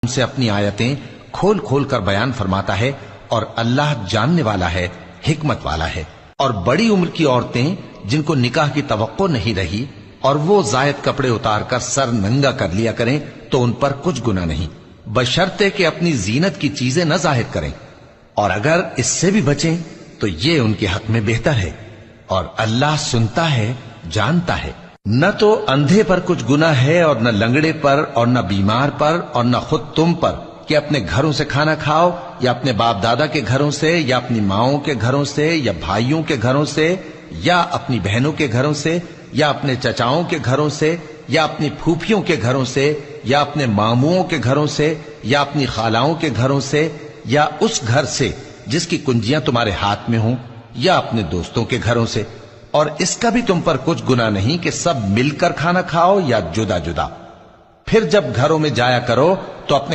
سے اپنی آیتیں کھول کھول کر بیان فرماتا ہے، اور اللہ جاننے والا ہے، حکمت والا ہے۔ اور بڑی عمر کی عورتیں جن کو نکاح کی توقع نہیں رہی اور وہ زائد کپڑے اتار کر سر ننگا کر لیا کریں تو ان پر کچھ گناہ نہیں، بشرطے کہ اپنی زینت کی چیزیں نہ ظاہر کریں، اور اگر اس سے بھی بچیں تو یہ ان کے حق میں بہتر ہے، اور اللہ سنتا ہے، جانتا ہے۔ نہ تو اندھے پر کچھ گناہ ہے، اور نہ لنگڑے پر، اور نہ بیمار پر، اور نہ خود تم پر کہ اپنے گھروں سے کھانا کھاؤ، یا اپنے باپ دادا کے گھروں سے، یا اپنی ماؤں کے گھروں سے، یا بھائیوں کے گھروں سے، یا اپنی بہنوں کے گھروں سے، یا اپنے چچاؤں کے گھروں سے، یا اپنی پھوپھیوں کے گھروں سے، یا اپنے ماموؤں کے گھروں سے، یا اپنی خالاؤں کے گھروں سے، یا اس گھر سے جس کی کنجیاں تمہارے ہاتھ میں ہوں، یا اپنے دوستوں کے گھروں سے۔ اور اس کا بھی تم پر کچھ گناہ نہیں کہ سب مل کر کھانا کھاؤ یا جدا جدا۔ پھر جب گھروں میں جایا کرو تو اپنے